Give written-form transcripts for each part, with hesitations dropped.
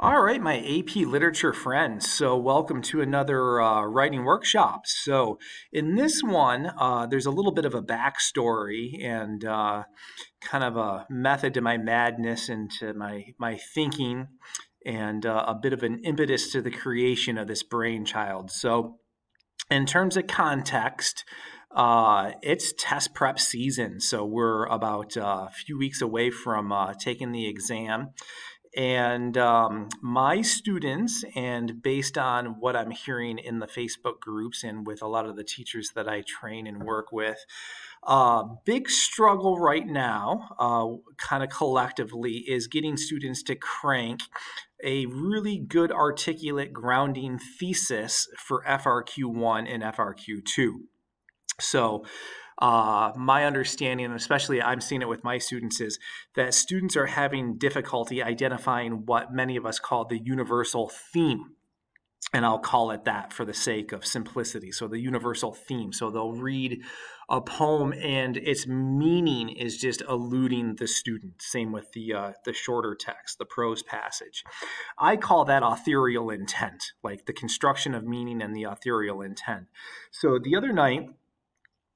All right, my AP Literature friends. So, welcome to another writing workshop. So, in this one, there's a little bit of a backstory and kind of a method to my madness and to my thinking, and a bit of an impetus to the creation of this brainchild. So, in terms of context, it's test prep season. So, we're about a few weeks away from taking the exam. And my students, and based on what I'm hearing in the Facebook groups and with a lot of the teachers that I train and work with, big struggle right now, kind of collectively, is getting students to crank a really good articulate grounding thesis for FRQ1 and FRQ2. So my understanding, and especially I'm seeing it with my students, is that students are having difficulty identifying what many of us call the universal theme. And I'll call it that for the sake of simplicity. So the universal theme. So they'll read a poem and its meaning is just eluding the student. Same with the shorter text, the prose passage. I call that authorial intent, like the construction of meaning and the authorial intent. So the other night,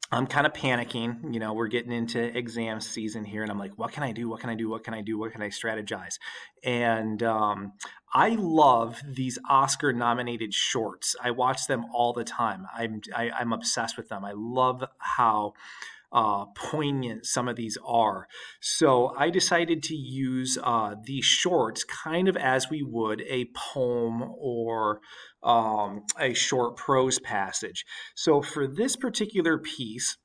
I'm kind of panicking. We're getting into exam season here, and I'm like, what can I do? What can I do? What can I do? What can I strategize? And I love these Oscar-nominated shorts. I watch them all the time. I'm obsessed with them. I love how poignant some of these are. So I decided to use these shorts kind of as we would a poem or a short prose passage. So for this particular piece,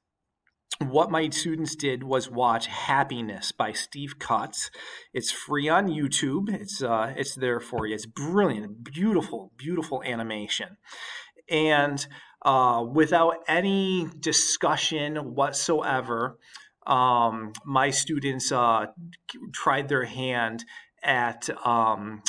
what my students did was watch Happiness by Steve Cutt. It's free on YouTube. It's there for you. It's brilliant, beautiful, beautiful animation. And without any discussion whatsoever, my students tried their hand at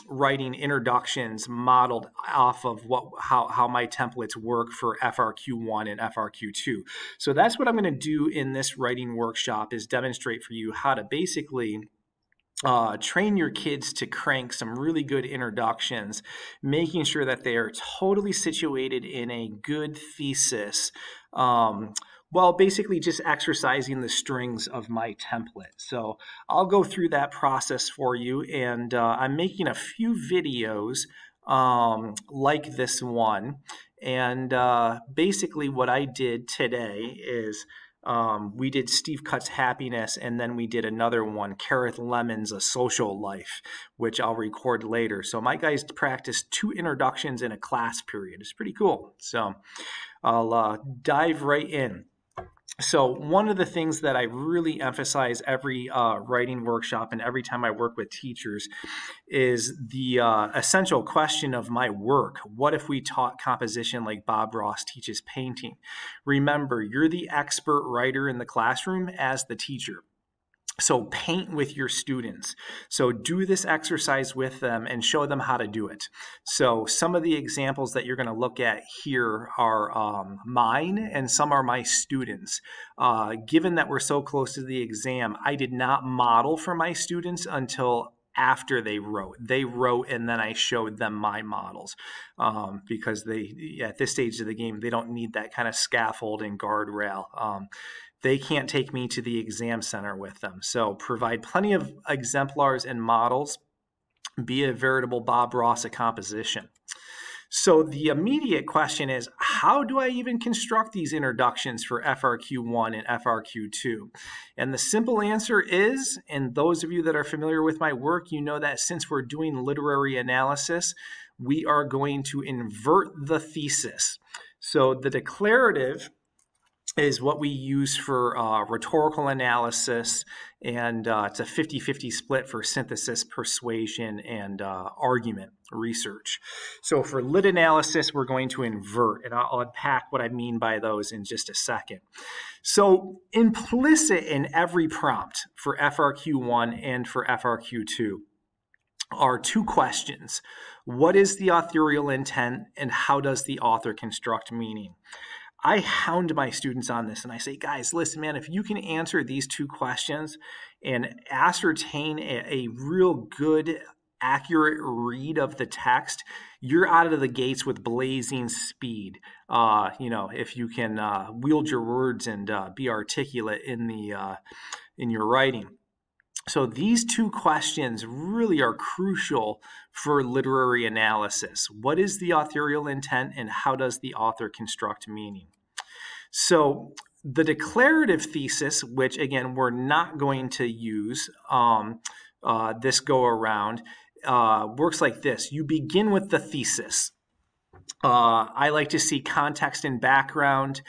writing introductions modeled off of how my templates work for FRQ1 and FRQ2. So that's what I'm going to do in this writing workshop, is demonstrate for you how to basically train your kids to crank some really good introductions, making sure that they are totally situated in a good thesis, while basically just exercising the strings of my template. So I'll go through that process for you, and I'm making a few videos like this one. And basically what I did today is we did Steve Cutt's Happiness, and then we did another one, Careth Lemon's A Social Life, which I'll record later. So my guys practiced 2 introductions in a class period. It's pretty cool. So I'll dive right in. So one of the things that I really emphasize every writing workshop and every time I work with teachers is the essential question of my work. What if we taught composition like Bob Ross teaches painting? Remember, you're the expert writer in the classroom as the teacher. So paint with your students. So do this exercise with them and show them how to do it. So some of the examples that you're going to look at here are mine, and some are my students. Given that we're so close to the exam, I did not model for my students until after they wrote. They wrote, and then I showed them my models, because at this stage of the game, they don't need that kind of scaffold and guardrail. They can't take me to the exam center with them. So provide plenty of exemplars and models. Be a veritable Bob Ross of composition. So the immediate question is, how do I even construct these introductions for FRQ1 and FRQ2? And the simple answer is, and those of you that are familiar with my work, you know that since we're doing literary analysis, we are going to invert the thesis. So the declarative is what we use for rhetorical analysis, and it's a 50-50 split for synthesis, persuasion, and argument research. So for lit analysis, we're going to invert, and I'll unpack what I mean by those in just a second. So implicit in every prompt for FRQ1 and for FRQ2 are 2 questions. What is the authorial intent, and how does the author construct meaning? I hound my students on this, and I say, guys, listen, man, if you can answer these 2 questions and ascertain a real good accurate read of the text, you're out of the gates with blazing speed. If you can wield your words and be articulate in your writing. So these two questions really are crucial for literary analysis. What is the authorial intent, and how does the author construct meaning? So the declarative thesis, which again we're not going to use this go around, works like this. You begin with the thesis. I like to see context and background,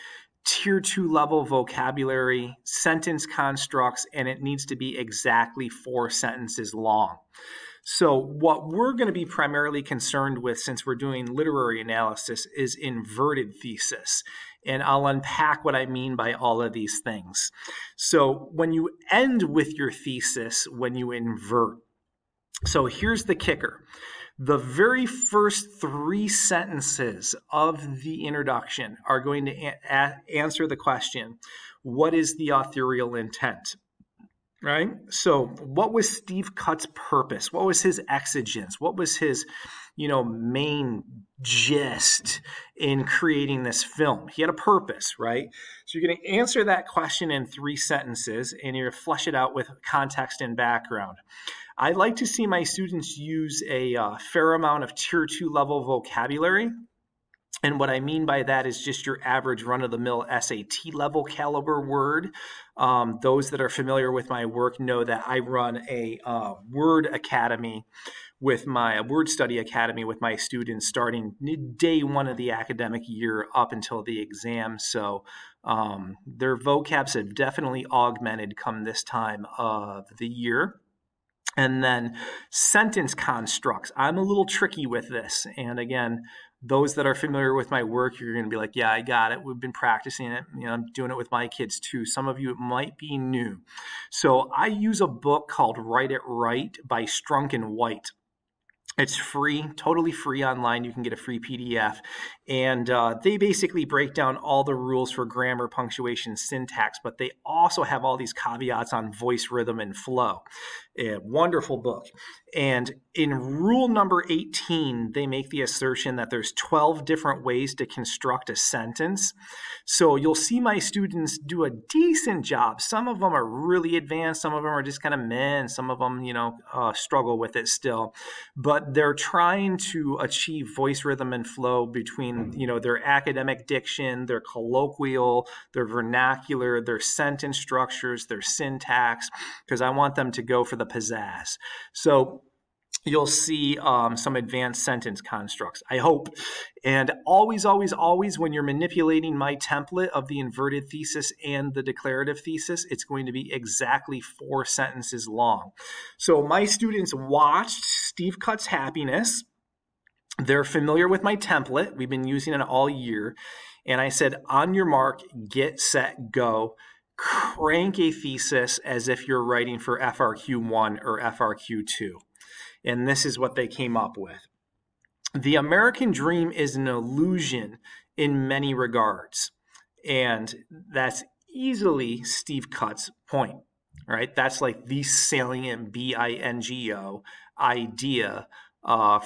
tier 2 level vocabulary, sentence constructs, and it needs to be exactly 4 sentences long. So what we're going to be primarily concerned with, since we're doing literary analysis, is inverted thesis. And I'll unpack what I mean by all of these things. So when you end with your thesis, when you invert, so here's the kicker. The very first 3 sentences of the introduction are going to answer the question, what is the authorial intent? Right? So what was Steve Cutt's purpose? What was his exigence? What was his, main gist in creating this film? He had a purpose, right? So you're going to answer that question in 3 sentences, and you're going to flesh it out with context and background. I like to see my students use a fair amount of tier 2 level vocabulary. And what I mean by that is just your average run-of-the-mill SAT level caliber word. Those that are familiar with my work know that I run a word study academy with my students starting day 1 of the academic year up until the exam. So their vocabs have definitely augmented come this time of the year. And then sentence constructs. I'm a little tricky with this. And again, those that are familiar with my work, you're going to be like, yeah, I got it. We've been practicing it. I'm doing it with my kids too. Some of you, it might be new. So I use a book called Write It Right by Strunk and White. It's free, totally free online. You can get a free PDF. And they basically break down all the rules for grammar, punctuation, syntax, but they also have all these caveats on voice, rhythm, and flow. A wonderful book. And in rule number 18, they make the assertion that there's 12 different ways to construct a sentence. So you'll see my students do a decent job. Some of them are really advanced. Some of them are just kind of meh, and some of them, struggle with it still. But they're trying to achieve voice, rhythm, and flow between, their academic diction, their colloquial, their vernacular, their sentence structures, their syntax, because I want them to go for the pizzazz. So you'll see some advanced sentence constructs, I hope. And always, always, always, when you're manipulating my template of the inverted thesis and the declarative thesis, it's going to be exactly 4 sentences long. So my students watched Steve Cutt's Happiness. They're familiar with my template. We've been using it all year. And I said, on your mark, get set, go. Crank a thesis as if you're writing for FRQ1 or FRQ2. And this is what they came up with. The American dream is an illusion in many regards. And that's easily Steve Cutt's point, right? That's like the salient bingo idea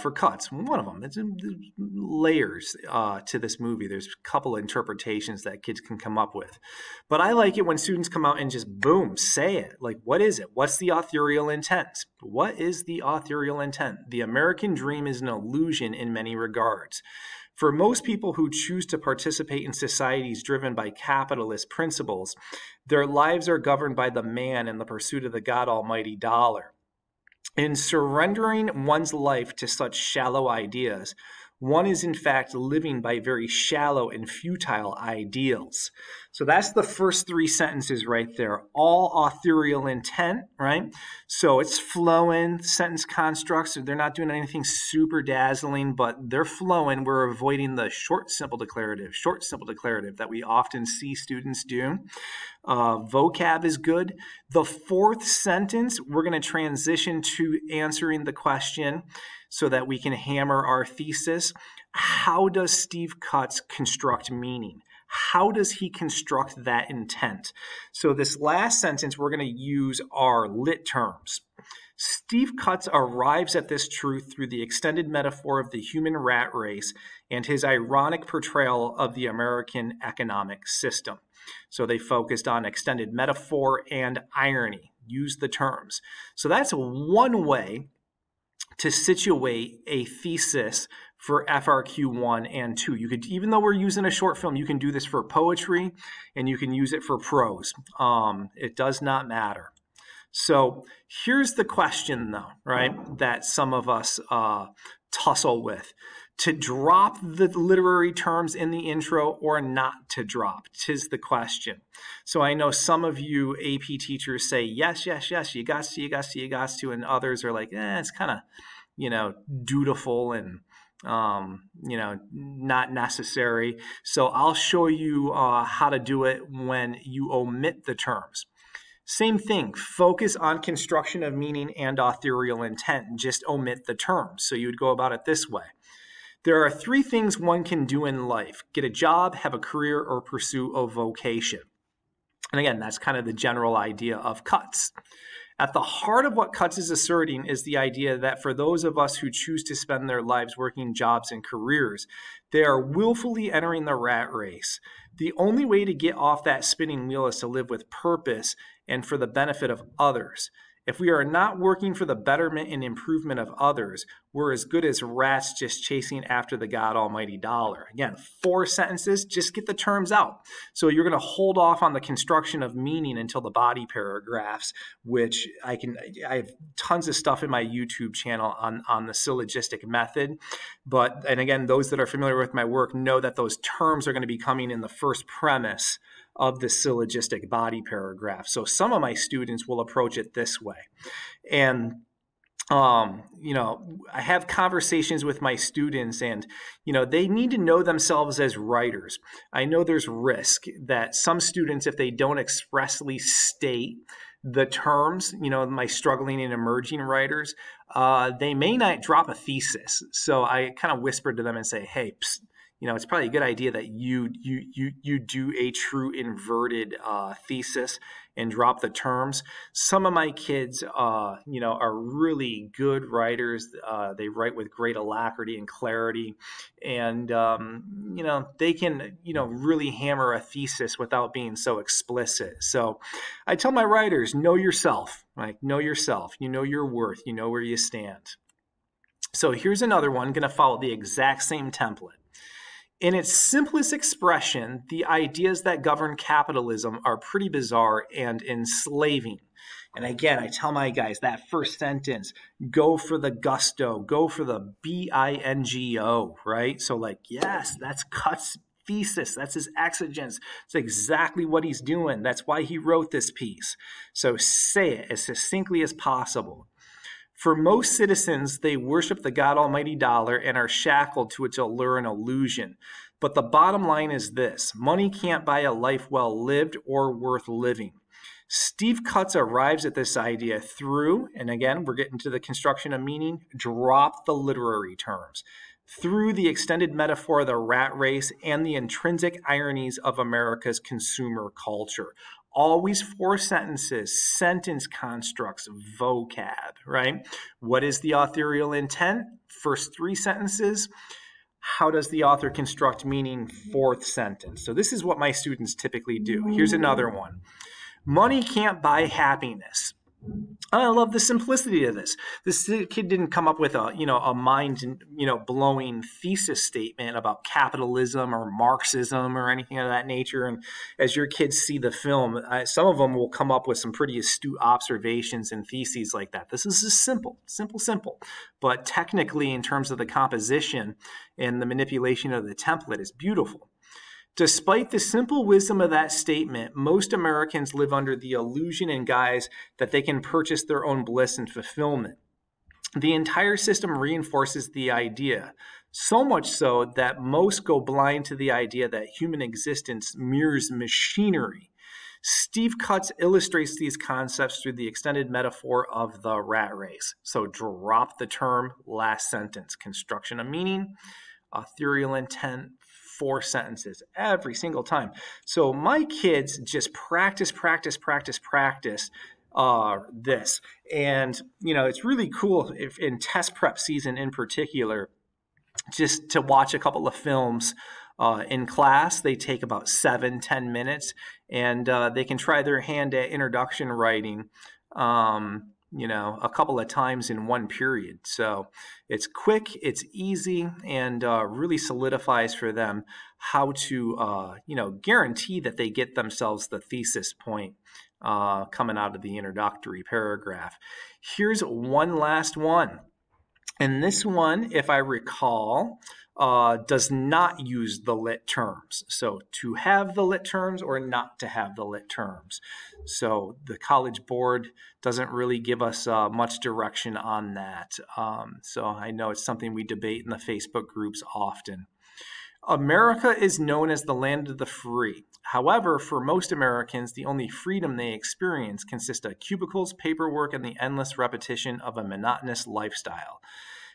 for Cutt's. One of them. There's layers to this movie. There's a couple of interpretations that kids can come up with. But I like it when students come out and just boom, say it. Like, what is it? What's the authorial intent? What is the authorial intent? The American dream is an illusion in many regards. For most people who choose to participate in societies driven by capitalist principles, their lives are governed by the man in the pursuit of the God Almighty dollar. In surrendering one's life to such shallow ideas, one is in fact living by very shallow and futile ideals. So that's the first 3 sentences right there. All authorial intent, right? So it's flowing, sentence constructs. They're not doing anything super dazzling, but they're flowing. We're avoiding the short, simple declarative that we often see students do. Vocab is good. The 4th sentence, we're going to transition to answering the question so that we can hammer our thesis. How does Steve Cutt construct meaning? How does he construct that intent? So this last sentence, we're going to use our lit terms. Steve Cutt arrives at this truth through the extended metaphor of the human rat race and his ironic portrayal of the American economic system. So they focused on extended metaphor and irony, use the terms. So that's one way to situate a thesis for FRQ1 and 2. You could, even though we're using a short film, you can do this for poetry and you can use it for prose. It does not matter. So here's the question, though, right, that some of us tussle with. To drop the literary terms in the intro or not to drop? 'Tis the question. So I know some of you AP teachers say, yes, yes, yes, you got to, and others are like, it's kind of, dutiful and, not necessary. So I'll show you how to do it when you omit the terms. Same thing, focus on construction of meaning and authorial intent, just omit the terms. So you would go about it this way. There are 3 things one can do in life: get a job, have a career, or pursue a vocation. And again, that's kind of the general idea of Cutt's. At the heart of what Cutt is asserting is the idea that for those of us who choose to spend their lives working jobs and careers, they are willfully entering the rat race. The only way to get off that spinning wheel is to live with purpose and for the benefit of others. If we are not working for the betterment and improvement of others, we're as good as rats just chasing after the God Almighty dollar. Again, 4 sentences, just get the terms out. So you're going to hold off on the construction of meaning until the body paragraphs, which I have tons of stuff in my YouTube channel on the syllogistic method. And again, those that are familiar with my work know that those terms are going to be coming in the first premise of the syllogistic body paragraph. So some of my students will approach it this way. And, I have conversations with my students and, they need to know themselves as writers. I know there's risk that some students, if they don't expressly state the terms, my struggling and emerging writers, they may not drop a thesis. So I kind of whispered to them and say, hey, psst, it's probably a good idea that you do a true inverted thesis and drop the terms. Some of my kids, are really good writers. They write with great alacrity and clarity, and they can really hammer a thesis without being so explicit. So I tell my writers, know yourself, right? Know yourself. You know your worth. You know where you stand. So here's another one, going to follow the exact same template. In its simplest expression, the ideas that govern capitalism are pretty bizarre and enslaving. And again, I tell my guys that first sentence, go for the gusto, go for the bingo, right? So yes, that's Cutt's thesis. That's his exigence. It's exactly what he's doing. That's why he wrote this piece. So say it as succinctly as possible. For most citizens, they worship the God Almighty dollar and are shackled to its allure and illusion. But the bottom line is this: money can't buy a life well lived or worth living. Steve Cutt arrives at this idea through, and again, we're getting to the construction of meaning, drop the literary terms, through the extended metaphor of the rat race and the intrinsic ironies of America's consumer culture. Always 4 sentences, sentence constructs, vocab, right? What is the authorial intent? First 3 sentences. How does the author construct meaning? 4th sentence. So this is what my students typically do. Here's another one. Money can't buy happiness. I love the simplicity of this. This kid didn't come up with a mind, blowing thesis statement about capitalism or Marxism or anything of that nature. And as your kids see the film, some of them will come up with some pretty astute observations and theses like that. This is just simple. But technically, in terms of the composition and the manipulation of the template, is beautiful. Despite the simple wisdom of that statement, most Americans live under the illusion and guise that they can purchase their own bliss and fulfillment. The entire system reinforces the idea, so much so that most go blind to the idea that human existence mirrors machinery. Steve Cutt illustrates these concepts through the extended metaphor of the rat race. So drop the term, last sentence, construction of meaning, authorial intent, 4 sentences every single time. So my kids just practice this. And, it's really cool if in test prep season in particular, just to watch a couple of films in class. They take about 7-10 minutes, and they can try their hand at introduction writing, a couple of times in one period. So it's quick, it's easy, and really solidifies for them how to, guarantee that they get themselves the thesis point coming out of the introductory paragraph. Here's one last one. And this one, if I recall, does not use the lit terms. So to have the lit terms or not to have the lit terms. So the College Board doesn't really give us much direction on that. So I know it's something we debate in the Facebook groups often. America is known as the land of the free. However, for most Americans, the only freedom they experience consists of cubicles, paperwork, and the endless repetition of a monotonous lifestyle.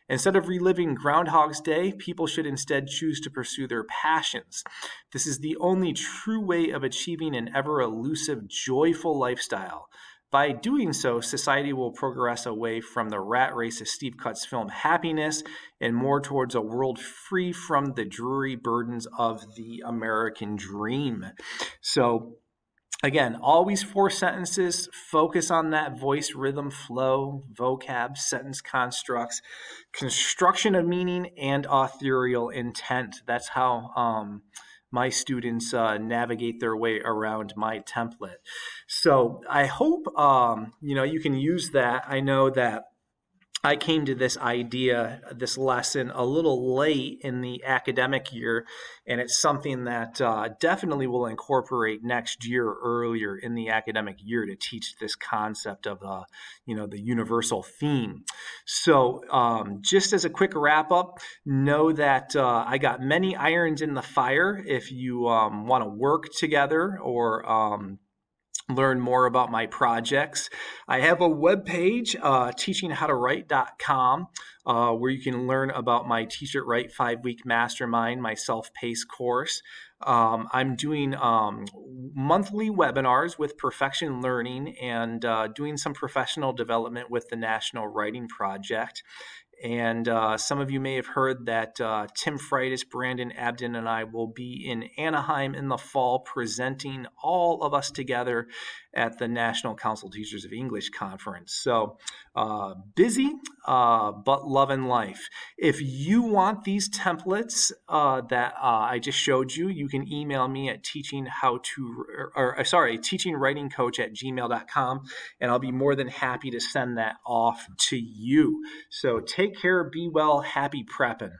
Instead of reliving Groundhog's Day, people should instead choose to pursue their passions. This is the only true way of achieving an ever-elusive, joyful lifestyle. By doing so, society will progress away from the rat race of Steve Cutt's film Happiness and more towards a world free from the dreary burdens of the American dream. So, again, always 4 sentences. Focus on that voice, rhythm, flow, vocab, sentence constructs, construction of meaning, and authorial intent. That's how my students navigate their way around my template. So I hope you can use that. I know that I came to this idea, this lesson, a little late in the academic year, and it's something that definitely will incorporate next year earlier in the academic year to teach this concept of the universal theme. So just as a quick wrap up, know that I got many irons in the fire if you want to work together or learn more about my projects. I have a webpage, teachinghowtowrite.com, where you can learn about my Teach It Right 5-week mastermind, my self-paced course. I'm doing monthly webinars with Perfection Learning and doing some professional development with the National Writing Project. And some of you may have heard that Tim Freitas, Brandon Abden, and I will be in Anaheim in the fall presenting all of us together at the National Council of Teachers of English Conference. So busy, but loving life. If you want these templates that I just showed you, you can email me at teachingwritingcoach@gmail.com, and I'll be more than happy to send that off to you. So take care, be well, happy prepping.